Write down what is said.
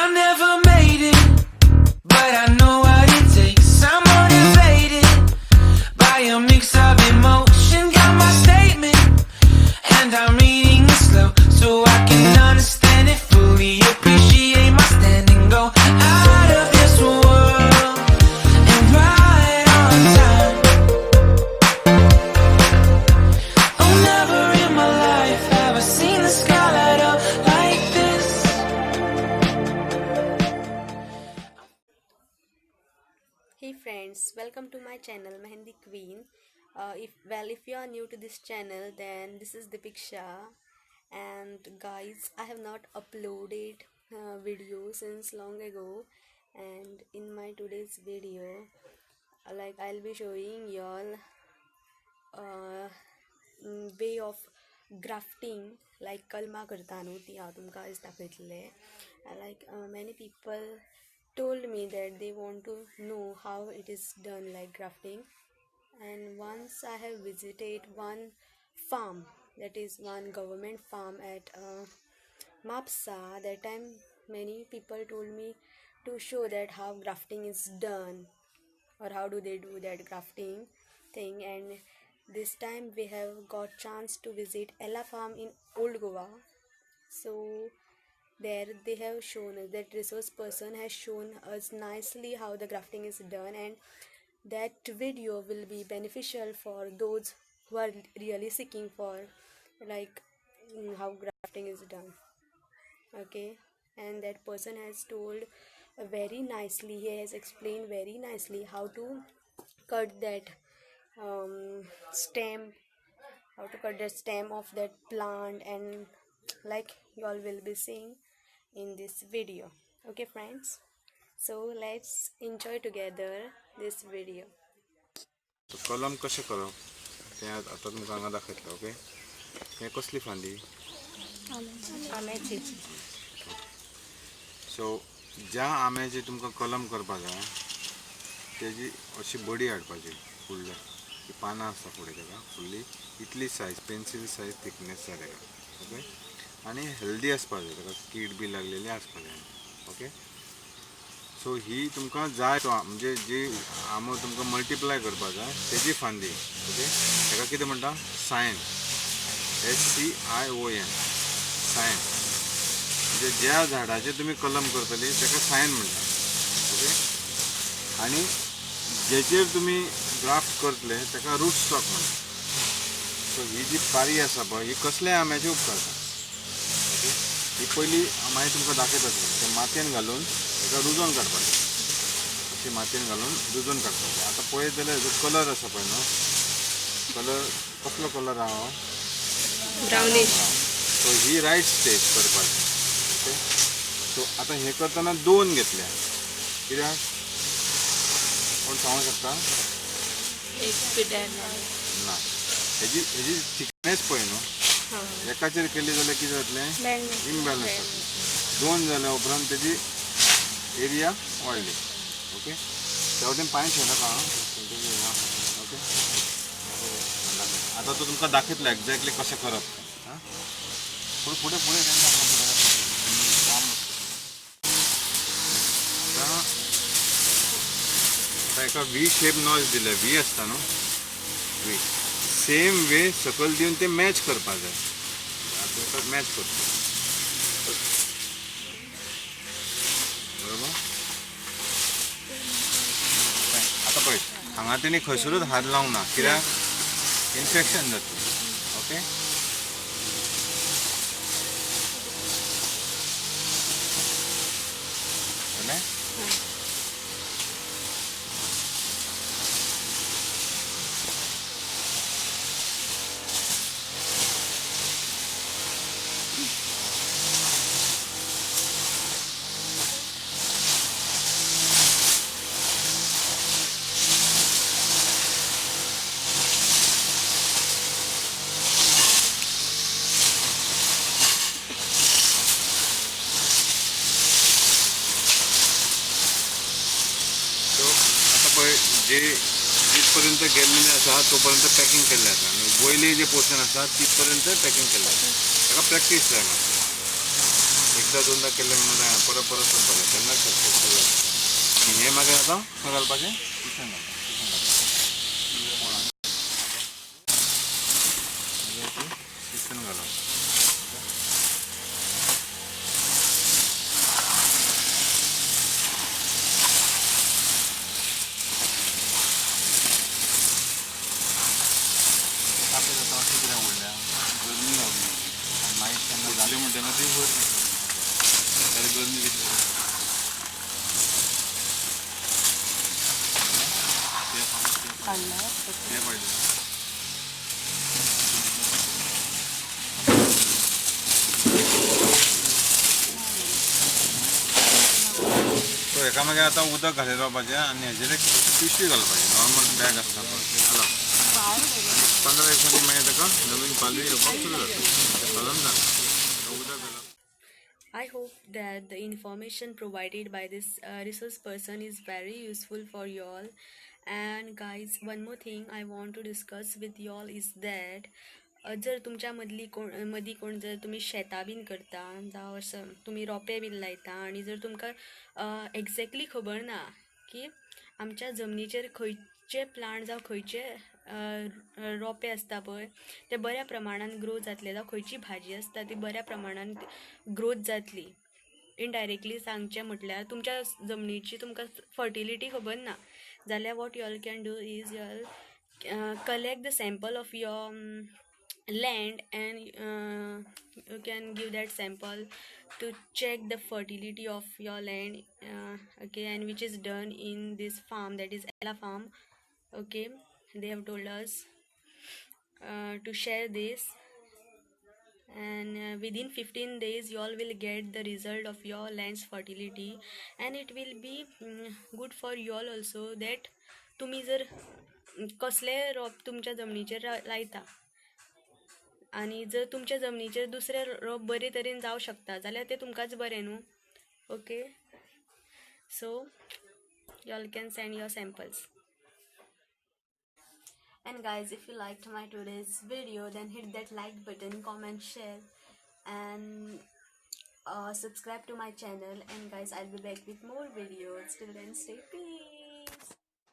I never made it, but I know what it takes. I'm motivated by a mix of emotion. Got my statement, and I'm reading it slow so I can understand it fully. Appreciate my stand and go out of this world and right on time. Oh, never in my life have I seen the sky light up like this. Hey friends, welcome to my channel Mehendi Queen. If you are new to this channel, then this is DIPIKSHA. And guys, I have not uploaded video since long ago, and in my today's video, I'll be showing y'all way of grafting, like kalma करतानु ती हांव तुमकां आयज दाखयतले. Many people told me that they want to know how it is done, like grafting. And once I have visited one farm, that is one government farm at Mapsa. That time many people told me to show that how grafting is done, or how do they do that grafting thing. And this time we have got chance to visit Ella farm in Old Goa. So there they have shown us, that resource person has shown us nicely how the grafting is done, and that video will be beneficial for those who are really seeking for how grafting is done. Okay, and that person has told very nicely, he has explained very nicely how to cut that stem, of that plant, and like you all will be seeing in this video. Okay friends, so let's enjoy together this video. So कलम कशें करप तें आतां तुमकां हांगा दाखयतलें. Okay, हें कसली फांदी? आम्याची. सो ज्या आम्याची तुमकां कलम करपा जाय तेजी अशी बडी हाडपाची फुडले, ती पानां आसता फुडें तेका फुल्ली इतली सायज, पेन्सिल सायज थिकनेस जाय तेका. ओके, आनी हेल्दी आसपा जाय, तेका कीड बी लागलेली आसपा जाय. ओके, सो ही तुमकां जाय तो म्हणजे जी आंबो तुमकां मल्टिप्लाय करपा जाय तेजी फांदी. ओके, तेका कितें म्हणटा? सायन. SCION, सायन. म्हणजे ज्या झाडाचे तुमी कलम करतली तेका सायन म्हणटा. ओके, आनी जेचेर तुमी ग्राफ्ट करतले तेका रूटस्टॉक म्हणटा. सो ही जी पारी आसा पळय, ही कसल्या आंब्याची उपकारता. ओके, ही पयली मागीर तुमकां दाखयता ते मातयेन घालून तेका रुजोवन काडपाचें. अशी मातयेन घालून रुजोवन काडपाचें. आतां पळयत जाल्यार हेजो कलर आसा पळय न्हू, कलर कसलो कलर आहा हो? ब्राउनिश. सो ही रायट स्टेज करपाची. ओके, सो आतां हें करतना 2 घेतल्या. कित्याक कोण सांगूंक शकता? ना, हेजी थिकनेस पळय न्हू, एकाचेर केली जाल्यार कितें जातलें? इम्बॅलन्स जातलें. 2 जाल्या उपरांत तेजी एरिया वाडली. ओके, त्या वटेन पांय ठेवनाका. ओके, आतां तो तुमकां दाखयतलो एक्झॅक्टली कशें करप. फुडें फुडें फुडें आतां एका V शेप नॉच दिले. V आसता न्हू, V सेम वे सकल दिवन ते मॅच करपा जाय. आतां मॅच करता बरोबर. आतां पळय हांगा तेणी खंयसरूच हात लावंक ना, कित्याक इन्फेक्शन जातलें. ओके, जे जिथपर्यंत गेल्लेले आसा तोपर्यंत पॅकिंग केल्लें आसा, आनी वयले जे पोर्शन आसा तिथपर्यंत पॅकिंग केल्लें आसा. ताका प्रॅक्टीस जाय मातशी. एकदा दोनदा केले परत परत करपाचें तेन्ना सक्सेसफूल जाता. हे मागीर आतां खंय घालपाचें किचन घालप. गरमी रावली मागीर तेन्ना जाली म्हणटना ती वर जाल्यार गरमी कितली ते पडलें. सो एका मागीर आतां उदक घालीत रावपाचें आनी हेजेर एक पिशवी घालपाची नॉर्मल बॅग आसता पळय घालप. 15 दिसांनी मागीर ताका नवीन पालवी येवपाक सुरू जाता. कलम जाता उदक घालप. I hope that the information provided by this resource person is very useful for you all. And guys, one more thing I want to discuss with you all is that जर तुमच्या मदी कोण जर तुम्ही शेतां बीन करता जावं असं तुम्ही रोंपे बीन लायता आनी जर तुमकां एक्झॅक्टली खबर ना की आमच्या जमनीचेर खंयचे प्लांट जावं खंयचे रोंपे आसता पळय ते बऱ्या प्रमाणान ग्रो जातले जावं खंयची भाजी आसता ती बऱ्या प्रमाणान ग्रोथ जातली. इनडायरेक्टली सांगचें म्हटल्यार तुमच्या जमनीची तुमकां फर्टिलिटी खबर ना जाल्यार what you all can do is you all collect the sample of your land and you can give that sample to check the fertility of your land, okay, and which is done in this farm, that is Ella farm. Okay, they have told us to share this, and within 15 days you all will get the result of your land's fertility, and it will be good for you all also that तुम्ही जर कसले रोप तुमच्या जमनीचेर लायता आणि जर तुमच्या जमनीचेर दुसरे रोप बरे तरेन जावं शकता जाल्यार ते तुमकांच बरें न्हू. Okay, so you all can send your samples. And guys, if you liked my today's video, then hit that like button, comment, share, and subscribe to my channel. And guys, I'll be back with more videos. Till then, stay peace.